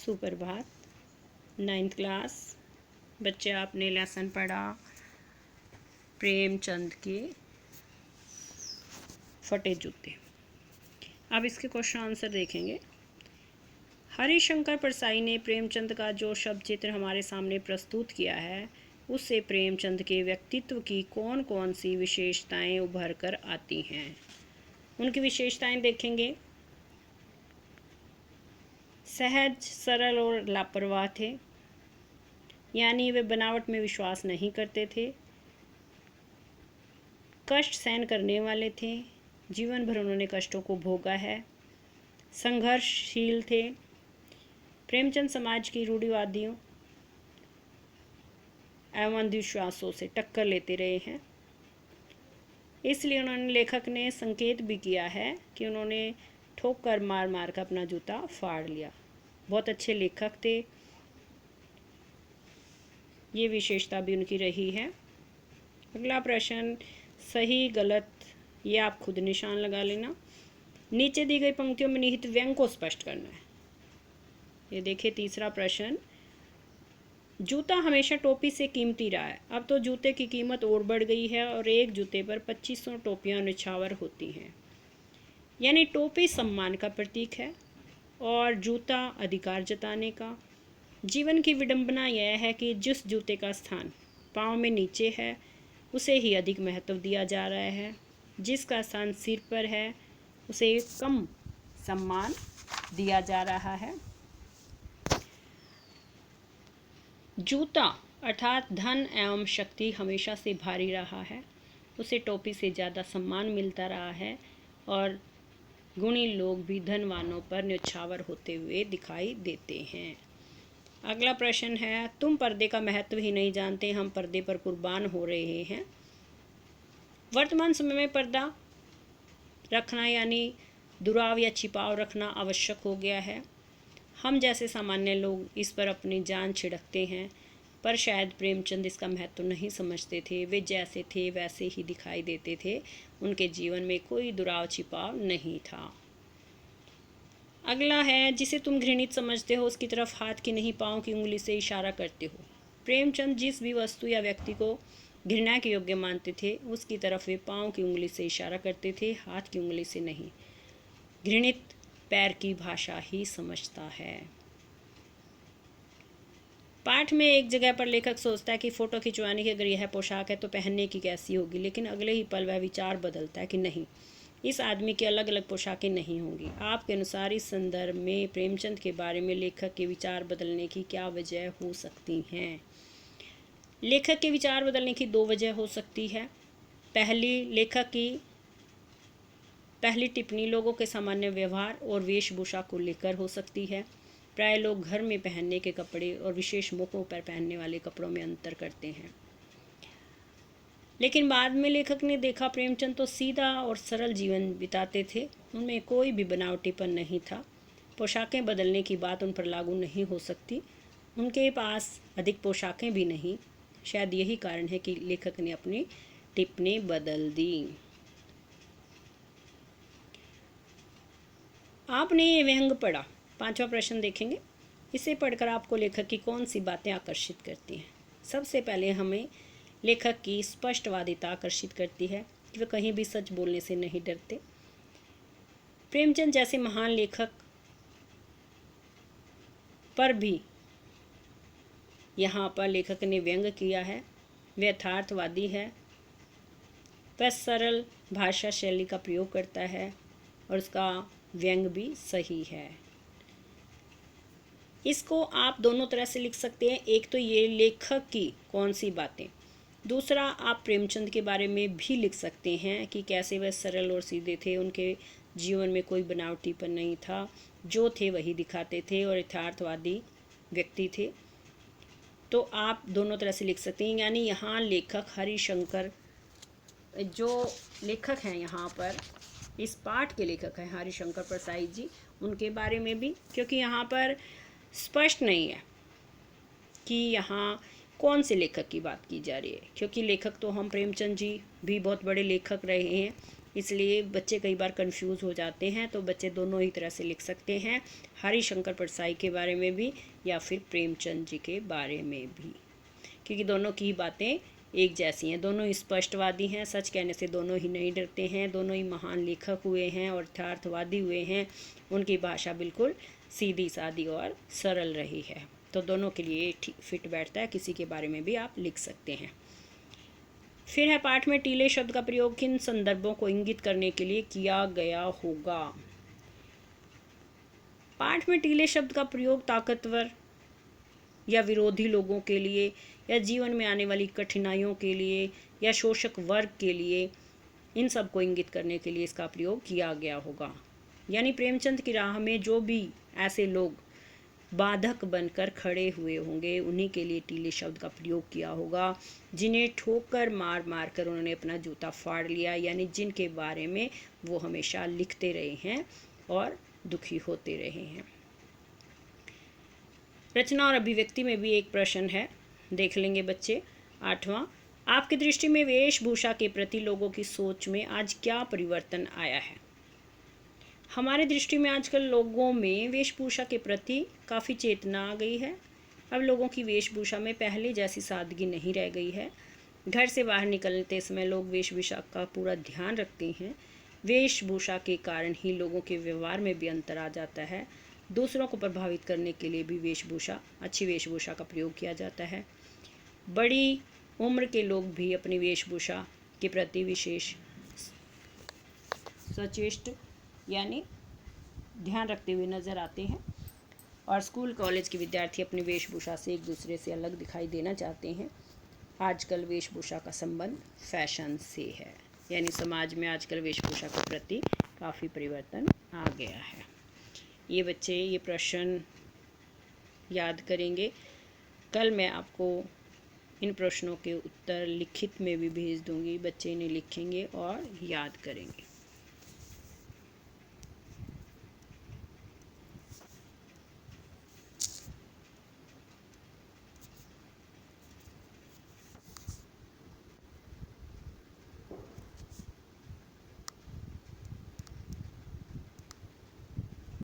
सुप्रभात। 9th class बच्चे, आपने लेसन पढ़ा प्रेमचंद के फटे जूते। अब इसके क्वेश्चन आंसर देखेंगे। हरिशंकर परसाई ने प्रेमचंद का जो शब्द चित्र हमारे सामने प्रस्तुत किया है, उससे प्रेमचंद के व्यक्तित्व की कौन कौन सी विशेषताएं उभर कर आती हैं। उनकी विशेषताएं देखेंगे। सहज, सरल और लापरवाह थे, यानी वे बनावट में विश्वास नहीं करते थे। कष्ट सहन करने वाले थे, जीवन भर उन्होंने कष्टों को भोगा है। संघर्षशील थे। प्रेमचंद समाज की रूढ़िवादियों एवं अंधविश्वासों से टक्कर लेते रहे हैं। इसलिए उन्होंने, लेखक ने संकेत भी किया है कि उन्होंने ठोक कर मार मार कर अपना जूता फाड़ लिया। बहुत अच्छे लेखक थे, ये विशेषता भी उनकी रही है। अगला प्रश्न, सही गलत ये आप खुद निशान लगा लेना। नीचे दी गई पंक्तियों में निहित व्यंग को स्पष्ट करना है। ये देखिए तीसरा प्रश्न, जूता हमेशा टोपी से कीमती रहा है, अब तो जूते की कीमत और बढ़ गई है और एक जूते पर 2500 टोपियां निछावर होती हैं। यानी टोपी सम्मान का प्रतीक है और जूता अधिकार जताने का। जीवन की विडंबना यह है कि जिस जूते का स्थान पाँव में नीचे है, उसे ही अधिक महत्व दिया जा रहा है। जिसका स्थान सिर पर है, उसे कम सम्मान दिया जा रहा है। जूता अर्थात धन एवं शक्ति हमेशा से भारी रहा है, उसे टोपी से ज़्यादा सम्मान मिलता रहा है और गुणी लोग भी धनवानों पर न्यौछावर होते हुए दिखाई देते हैं। अगला प्रश्न है, तुम पर्दे का महत्व ही नहीं जानते, हम पर्दे पर कुर्बान हो रहे हैं। वर्तमान समय में पर्दा रखना यानी दुराव या छिपाव रखना आवश्यक हो गया है। हम जैसे सामान्य लोग इस पर अपनी जान छिड़कते हैं, पर शायद प्रेमचंद इसका महत्व नहीं समझते थे। वे जैसे थे वैसे ही दिखाई देते थे, उनके जीवन में कोई दुराव छिपाव नहीं था। अगला है, जिसे तुम घृणित समझते हो उसकी तरफ हाथ की नहीं पाँव की उंगली से इशारा करते हो। प्रेमचंद जिस भी वस्तु या व्यक्ति को घृणा के योग्य मानते थे, उसकी तरफ वे पाँव की उंगली से इशारा करते थे, हाथ की उंगली से नहीं। घृणित पैर की भाषा ही समझता है। पाठ में एक जगह पर लेखक सोचता है कि फ़ोटो खिंचवाने की अगर यह पोशाक है तो पहनने की कैसी होगी, लेकिन अगले ही पल वह विचार बदलता है कि नहीं, इस आदमी की अलग अलग पोशाकें नहीं होंगी। आपके अनुसार इस संदर्भ में प्रेमचंद के बारे में लेखक के विचार बदलने की क्या वजह हो सकती हैं? लेखक के विचार बदलने की दो वजह हो सकती है। पहली, लेखक की पहली टिप्पणी लोगों के सामान्य व्यवहार और वेशभूषा को लेकर हो सकती है। प्राय लोग घर में पहनने के कपड़े और विशेष मौक़ों पर पहनने वाले कपड़ों में अंतर करते हैं। लेकिन बाद में लेखक ने देखा प्रेमचंद तो सीधा और सरल जीवन बिताते थे, उनमें कोई भी बनावटीपन नहीं था। पोशाकें बदलने की बात उन पर लागू नहीं हो सकती, उनके पास अधिक पोशाकें भी नहीं। शायद यही कारण है कि लेखक ने अपनी टिप्पणी बदल दी। आपने ये व्यंग पढ़ा, पांचवा प्रश्न देखेंगे। इसे पढ़कर आपको लेखक की कौन सी बातें आकर्षित करती हैं? सबसे पहले हमें लेखक की स्पष्टवादिता आकर्षित करती है कि वे कहीं भी सच बोलने से नहीं डरते। प्रेमचंद जैसे महान लेखक पर भी यहाँ पर लेखक ने व्यंग किया है। वे यथार्थवादी है, वह सरल भाषा शैली का प्रयोग करता है और उसका व्यंग भी सही है। इसको आप दोनों तरह से लिख सकते हैं। एक तो ये लेखक की कौन सी बातें, दूसरा आप प्रेमचंद के बारे में भी लिख सकते हैं कि कैसे वह सरल और सीधे थे, उनके जीवन में कोई बनावटीपन नहीं था, जो थे वही दिखाते थे और यथार्थवादी व्यक्ति थे। तो आप दोनों तरह से लिख सकते हैं। यानी यहाँ लेखक हरिशंकर, जो लेखक हैं यहाँ पर इस पाठ के लेखक हैं हरिशंकर परसाई जी, उनके बारे में भी, क्योंकि यहाँ पर स्पष्ट नहीं है कि यहाँ कौन से लेखक की बात की जा रही है, क्योंकि लेखक तो हम प्रेमचंद जी भी बहुत बड़े लेखक रहे हैं, इसलिए बच्चे कई बार कंफ्यूज हो जाते हैं, तो बच्चे दोनों ही तरह से लिख सकते हैं, हरिशंकर परसाई के बारे में भी या फिर प्रेमचंद जी के बारे में भी, क्योंकि दोनों की बातें एक जैसी हैं। दोनों ही स्पष्टवादी हैं, सच कहने से दोनों ही नहीं डरते हैं, दोनों ही महान लेखक हुए हैं और यथार्थवादी हुए हैं। उनकी भाषा बिल्कुल सीधी सादी और सरल रही है, तो दोनों के लिए ठीक फिट बैठता है, किसी के बारे में भी आप लिख सकते हैं। फिर है पाठ में टीले शब्द का प्रयोग किन संदर्भों को इंगित करने के लिए किया गया होगा। पाठ में टीले शब्द का प्रयोग ताकतवर या विरोधी लोगों के लिए, या जीवन में आने वाली कठिनाइयों के लिए, या शोषक वर्ग के लिए, इन सब को इंगित करने के लिए इसका प्रयोग किया गया होगा। यानी प्रेमचंद की राह में जो भी ऐसे लोग बाधक बनकर खड़े हुए होंगे, उन्हीं के लिए टीले शब्द का प्रयोग किया होगा, जिन्हें ठोकर मार मार कर उन्होंने अपना जूता फाड़ लिया, यानी जिनके बारे में वो हमेशा लिखते रहे हैं और दुखी होते रहे हैं। रचना और अभिव्यक्ति में भी एक प्रश्न है, देख लेंगे बच्चे। 8वां, आपकी दृष्टि में वेशभूषा के प्रति लोगों की सोच में आज क्या परिवर्तन आया है। हमारे दृष्टि में आजकल लोगों में वेशभूषा के प्रति काफ़ी चेतना आ गई है। अब लोगों की वेशभूषा में पहले जैसी सादगी नहीं रह गई है। घर से बाहर निकलते समय लोग वेशभूषा का पूरा ध्यान रखते हैं। वेशभूषा के कारण ही लोगों के व्यवहार में भी अंतर आ जाता है। दूसरों को प्रभावित करने के लिए भी अच्छी वेशभूषा का प्रयोग किया जाता है। बड़ी उम्र के लोग भी अपनी वेशभूषा के प्रति विशेष सचेष्ट यानी ध्यान रखते हुए नज़र आते हैं, और स्कूल कॉलेज के विद्यार्थी अपनी वेशभूषा से एक दूसरे से अलग दिखाई देना चाहते हैं। आजकल वेशभूषा का संबंध फैशन से है, यानी समाज में आजकल वेशभूषा के प्रति काफ़ी परिवर्तन आ गया है। ये बच्चे ये प्रश्न याद करेंगे। कल मैं आपको इन प्रश्नों के उत्तर लिखित में भी भेज दूंगी, बच्चे इन्हें लिखेंगे और याद करेंगे।